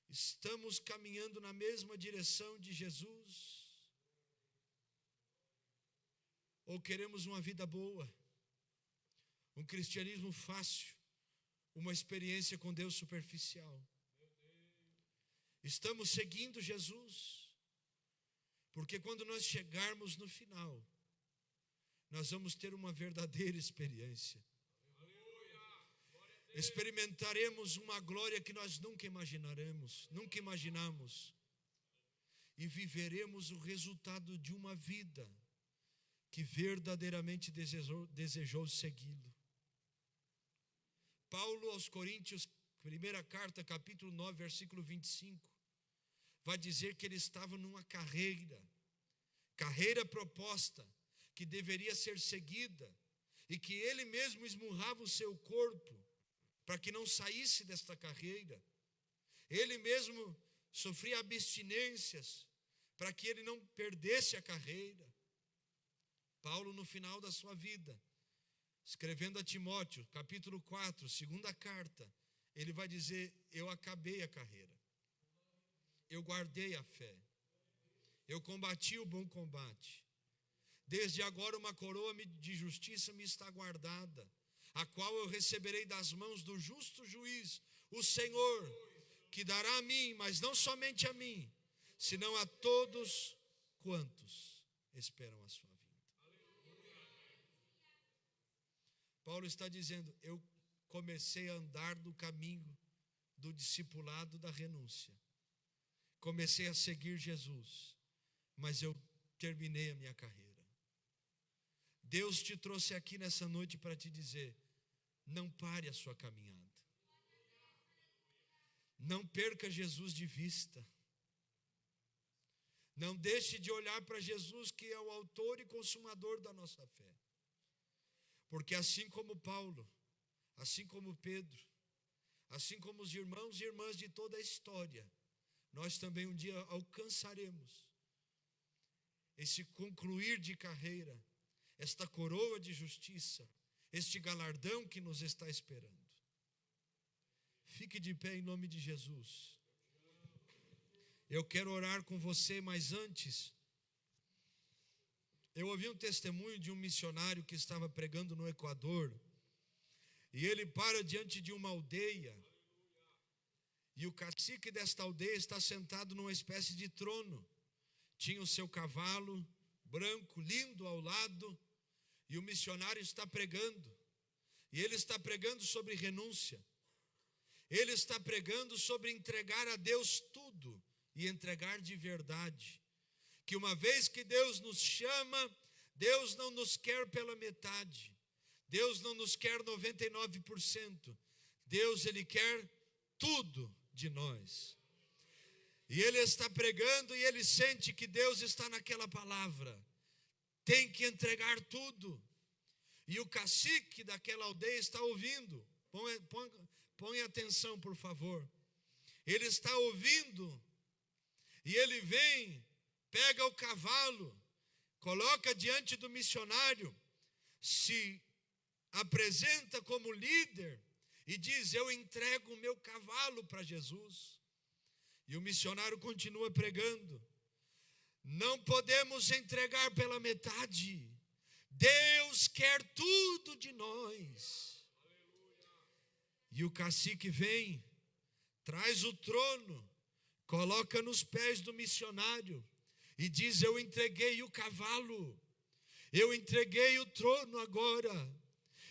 Estamos caminhando na mesma direção de Jesus? Ou queremos uma vida boa, um cristianismo fácil, uma experiência com Deus superficial? Estamos seguindo Jesus, porque quando nós chegarmos no final, nós vamos ter uma verdadeira experiência. Experimentaremos uma glória que nós nunca imaginamos, e viveremos o resultado de uma vida que verdadeiramente desejou segui-lo. Paulo aos Coríntios, primeira carta, capítulo 9, versículo 25, vai dizer que ele estava numa carreira proposta, que deveria ser seguida, e que ele mesmo esmurrava o seu corpo para que não saísse desta carreira. Ele mesmo sofria abstinências para que ele não perdesse a carreira. Paulo, no final da sua vida, escrevendo a Timóteo, capítulo 4, segunda carta, ele vai dizer: eu acabei a carreira, eu guardei a fé, eu combati o bom combate. Desde agora uma coroa de justiça me está guardada, a qual eu receberei das mãos do justo juiz, o Senhor, que dará a mim, mas não somente a mim, senão a todos quantos esperam a sua vida. Paulo está dizendo: eu comecei a andar no caminho do discipulado da renúncia, comecei a seguir Jesus, mas eu terminei a minha carreira. Deus te trouxe aqui nessa noite para te dizer: não pare a sua caminhada, não perca Jesus de vista, não deixe de olhar para Jesus, que é o autor e consumador da nossa fé. Porque assim como Paulo, assim como Pedro, assim como os irmãos e irmãs de toda a história, nós também um dia alcançaremos esse concluir de carreira, esta coroa de justiça, este galardão que nos está esperando. Fique de pé em nome de Jesus. Eu quero orar com você, mas antes, eu ouvi um testemunho de um missionário que estava pregando no Equador, e ele para diante de uma aldeia, e o cacique desta aldeia está sentado numa espécie de trono. Tinha o seu cavalo branco, lindo ao lado, e o missionário está pregando, e ele está pregando sobre renúncia, ele está pregando sobre entregar a Deus tudo, e entregar de verdade, que uma vez que Deus nos chama, Deus não nos quer pela metade, Deus não nos quer 99%, Deus, Ele quer tudo de nós. E ele está pregando e ele sente que Deus está naquela palavra, tem que entregar tudo. E o cacique daquela aldeia está ouvindo, põe atenção por favor, ele está ouvindo, e ele vem, pega o cavalo, coloca diante do missionário, se apresenta como líder e diz: eu entrego o meu cavalo para Jesus. E o missionário continua pregando: não podemos entregar pela metade, Deus quer tudo de nós. E o cacique vem, traz o trono, coloca nos pés do missionário e diz: eu entreguei o cavalo, eu entreguei o trono agora,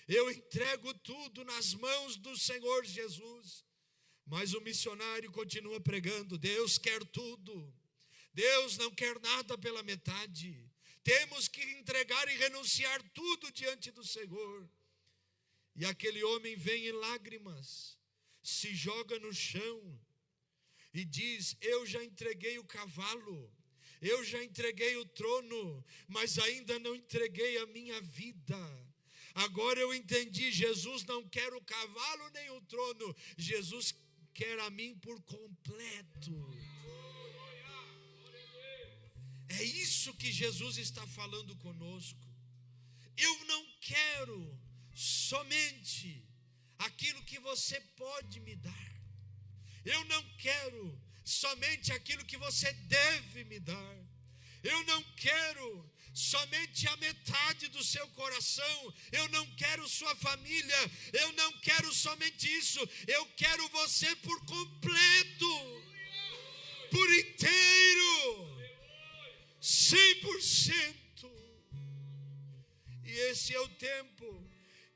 eu entrego tudo nas mãos do Senhor Jesus. Mas o missionário continua pregando: Deus quer tudo, Deus não quer nada pela metade, temos que entregar e renunciar tudo diante do Senhor. E aquele homem vem em lágrimas, se joga no chão e diz: eu já entreguei o cavalo, eu já entreguei o trono, mas ainda não entreguei a minha vida. Agora eu entendi, Jesus não quer o cavalo nem o trono, Jesus quer a mim por completo. É isso que Jesus está falando conosco. Eu não quero somente aquilo que você pode me dar. Eu não quero somente aquilo que você deve me dar. Eu não quero somente a metade do seu coração. Eu não quero sua família. Eu não quero somente isso. Eu quero você por completo, por inteiro, 100%. E esse é o tempo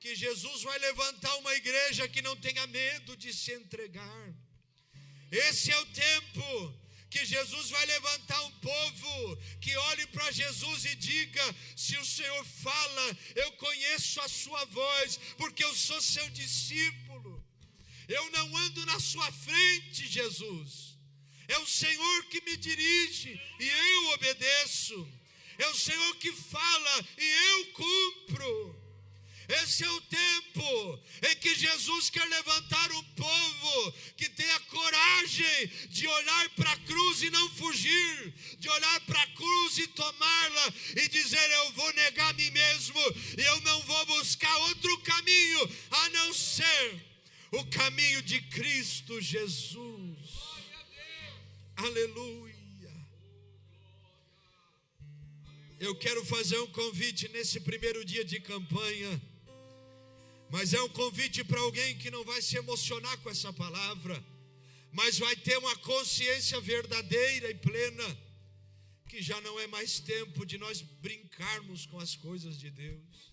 que Jesus vai levantar uma igreja que não tenha medo de se entregar. Esse é o tempo que Jesus vai levantar um povo que olhe para Jesus e diga: se o Senhor fala, eu conheço a sua voz, porque eu sou seu discípulo. Eu não ando na sua frente, Jesus. É o Senhor que me dirige e eu obedeço. É o Senhor que fala e eu cumpro. Esse é o tempo em que Jesus quer levantar um povo que tenha coragem de olhar para a cruz e não fugir, de olhar para a cruz e tomá-la e dizer: eu vou negar a mim mesmo e eu não vou buscar outro caminho a não ser o caminho de Cristo Jesus. Aleluia. Eu quero fazer um convite nesse primeiro dia de campanha, mas é um convite para alguém que não vai se emocionar com essa palavra, mas vai ter uma consciência verdadeira e plena, que já não é mais tempo de nós brincarmos com as coisas de Deus.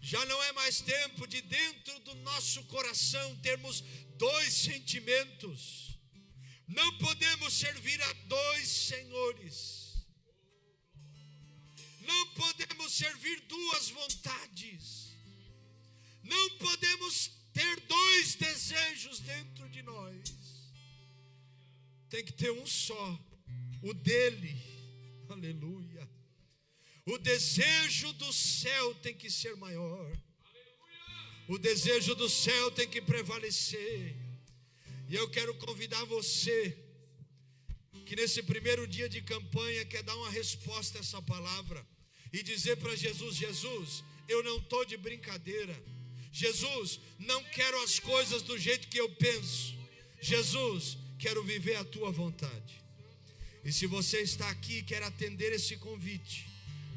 Já não é mais tempo de dentro do nosso coração termos dois sentimentos. Não podemos servir a dois senhores. Não podemos servir duas vontades. Não podemos ter dois desejos dentro de nós. Tem que ter um só, o dele. Aleluia. O desejo do céu tem que ser maior. O desejo do céu tem que prevalecer. E eu quero convidar você que nesse primeiro dia de campanha quer dar uma resposta a essa palavra e dizer para Jesus: Jesus, eu não estou de brincadeira. Jesus, não quero as coisas do jeito que eu penso. Jesus, quero viver a tua vontade. E se você está aqui e quer atender esse convite,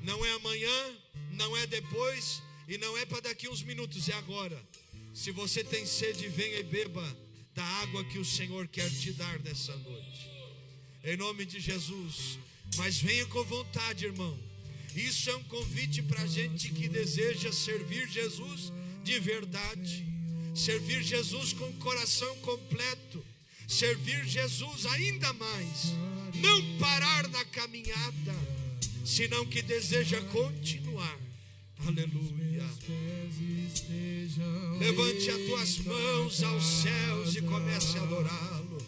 não é amanhã, não é depois e não é para daqui uns minutos, é agora. Se você tem sede, venha e beba da água que o Senhor quer te dar nessa noite, em nome de Jesus. Mas venha com vontade, irmão. Isso é um convite para a gente que deseja servir Jesus de verdade, servir Jesus com o coração completo, servir Jesus ainda mais, não parar na caminhada, senão que deseja continuar. Aleluia. Levante as tuas mãos aos céus e comece a adorá-lo.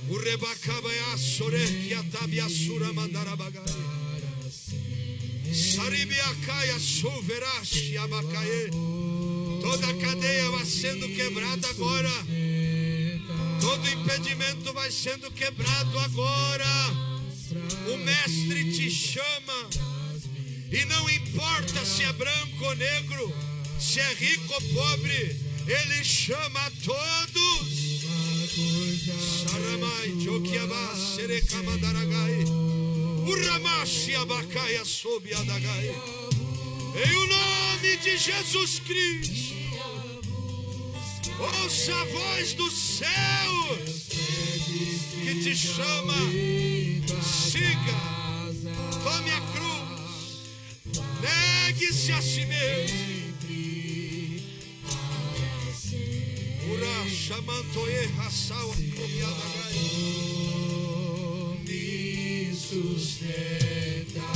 O rebacabaiá sorequia tabiassura mandarabagai. Saribiacaia suverashi abacaê. Toda a cadeia vai sendo quebrada agora. Todo impedimento vai sendo quebrado agora. O mestre te chama. E não importa se é branco ou negro, se é rico ou pobre, ele chama a todos. Saramai, Joquiabá, Serecamandaragai, Uramashi, Abacaia, Sobiadagai. Em o nome de Jesus Cristo, Ouça a voz do céu que te chama. Siga, tome a cruz, negue-se a si mesmo. Ura chamantoe raçal me sustenta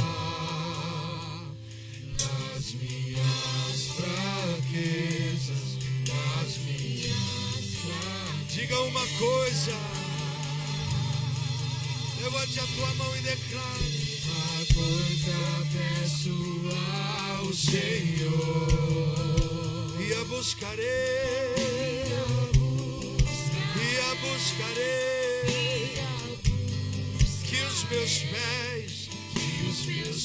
nas minhas fraquezas, nas minhas fraquezas. Diga uma coisa, levante a tua mão e declare. Uma coisa peço ao Senhor, e a buscarei, e a buscarei, que os meus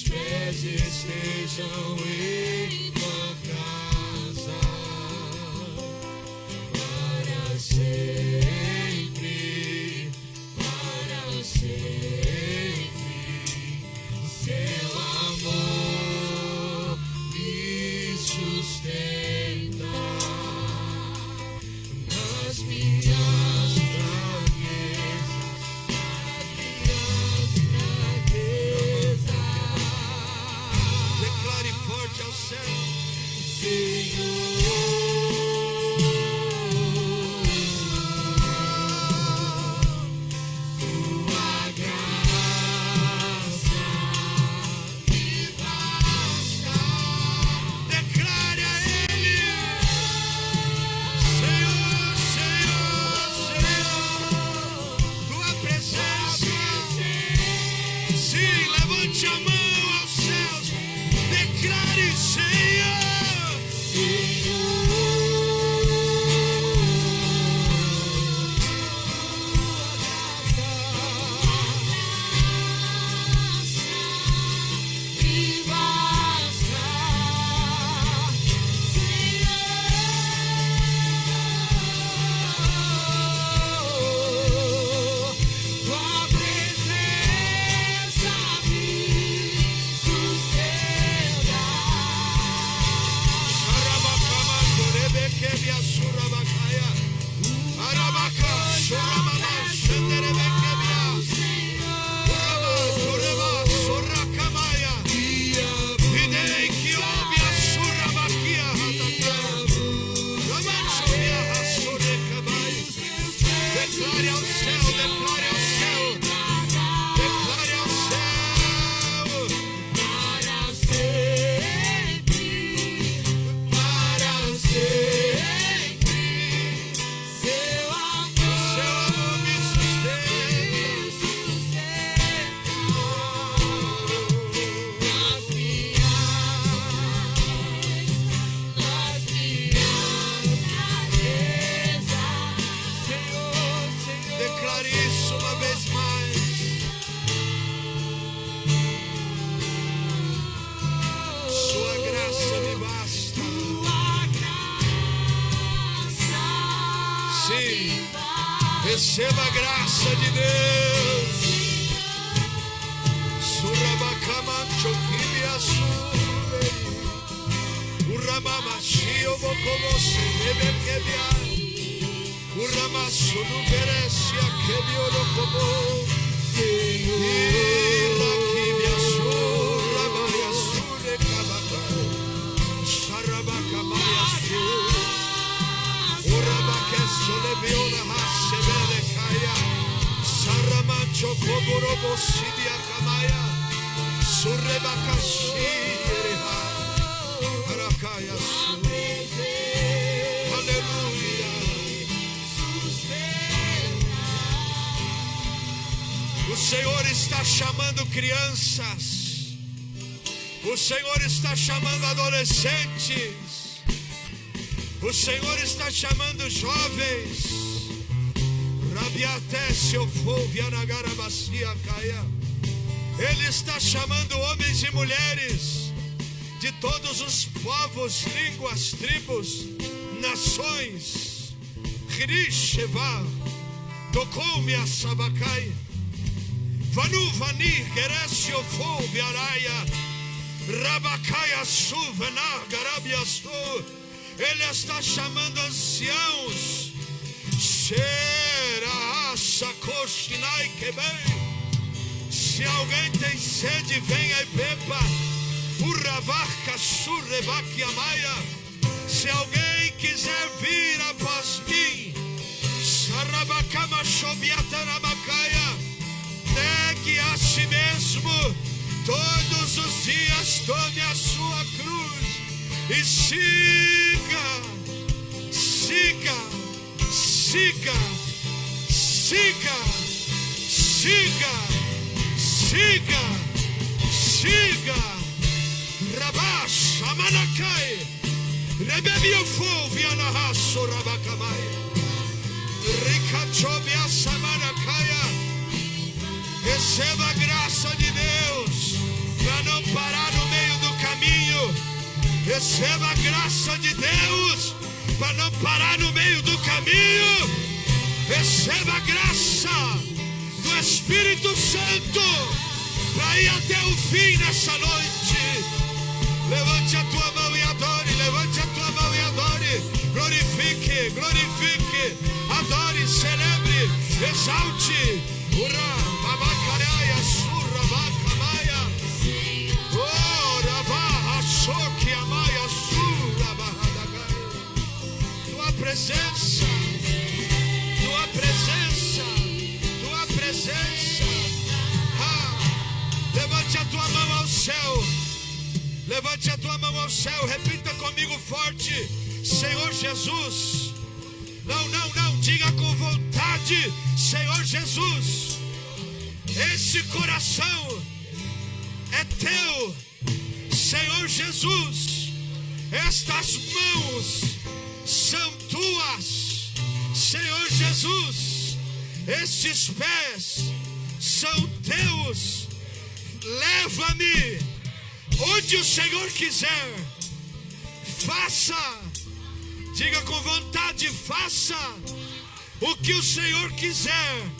pés estejam em tua casa para sempre, para sempre. Seu amor me sustenta nas minhas fraquezas. Declare forte ao céu, Senhor. Receba a graça de Deus. Surabacamacho kibiasure. Uramamashio bokomosi nebekebia. Uramasu no verece aquele orocobo. Ira kibiasura baiasure kabaka. Sarabacamaiasu. Solebiona hasebele kaya saramancho koborobo sidia kamaya surebakashi ereha arakaya aleluia. O Senhor está chamando crianças, o Senhor está chamando adolescentes, o Senhor está chamando jovens. Ele está chamando homens e mulheres de todos os povos, línguas, tribos, nações. Risheva, Dokomia Sabakai, Vanu Vani, Geresio Fo, Viaraia, Rabakaya Su, Venar, Garabia Su. Ele está chamando anciãos. Se alguém tem sede, venha e beba. Se alguém quiser vir após mim, negue a si mesmo, todos os dias tome a sua cruz e siga. Rabash, Amanakai, Rebebio Fovia Nahasso Rabakamai, Ricachobia Samanakaya. Receba a graça de Deus para não parar no meio do caminho. Receba a graça de Deus para não parar no meio do caminho. Receba a graça do Espírito Santo para ir até o fim nessa noite. Levante a tua mão e adore. Levante a tua mão e adore. Glorifique, glorifique. Adore, celebre, exalte. Ura, babacaraya, surra, bacamaia. Ora, barra, soque, amaia, surra, barradagaia. Tua presença, tua presença, tua presença. Levante a tua mão ao céu. Levante a tua mão ao céu. Repita comigo forte: Senhor Jesus. Não, diga com vontade: Senhor Jesus, esse coração é teu. Senhor Jesus, estas mãos são tuas. Senhor Jesus, estes pés são teus. Leva-me onde o Senhor quiser. Faça, diga com vontade, faça o que o Senhor quiser,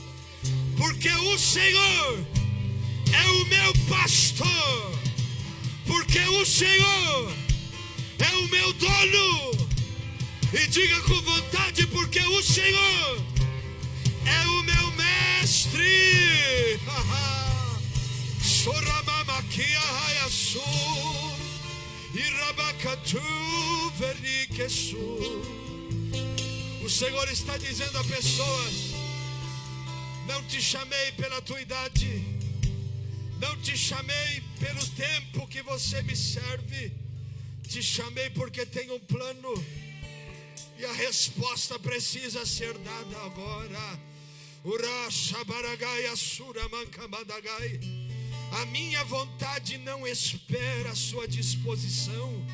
porque o Senhor é o meu pastor, porque o Senhor é o meu dono. E diga com vontade, porque o Senhor é o meu mestre. Soramamakia hayasu irabakatu verikesu. O Senhor está dizendo a pessoas: não te chamei pela tua idade, não te chamei pelo tempo que você me serve, te chamei porque tenho um plano, e a resposta precisa ser dada agora. Ura shabaragai asura mankambadagai. A minha vontade não espera a sua disposição.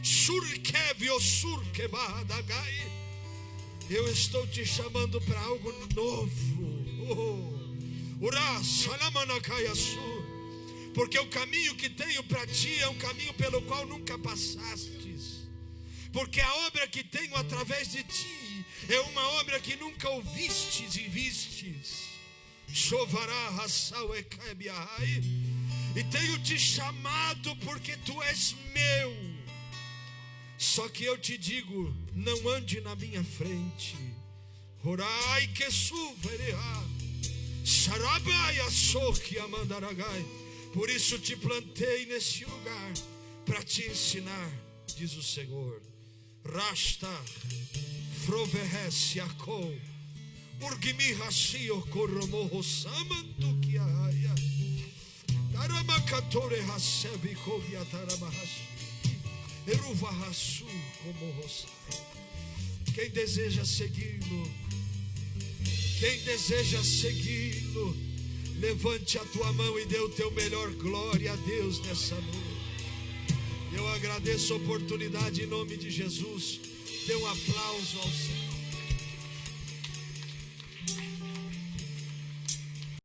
Surkevio surkebadagai. Eu estou te chamando para algo novo. Ura salamanakayasu. Porque o caminho que tenho para ti é um caminho pelo qual nunca passastes. Porque a obra que tenho através de ti é uma obra que nunca ouvistes e vistes. E tenho te chamado porque tu és meu. Só que eu te digo: não ande na minha frente. Orai que suvereha. Sarabaia soque amandaragai. Por isso te plantei nesse lugar para te ensinar, diz o Senhor. Rasta froverrece aco. Urgimi hasio koromoho samantu kiaya. Taramakatore hasebi kovia taramahashi. Eruvahasu como rosai. Quem deseja segui-lo, quem deseja segui-lo, levante a tua mão e dê o teu melhor glória a Deus nessa noite. Eu agradeço a oportunidade em nome de Jesus. Dê um aplauso ao Senhor.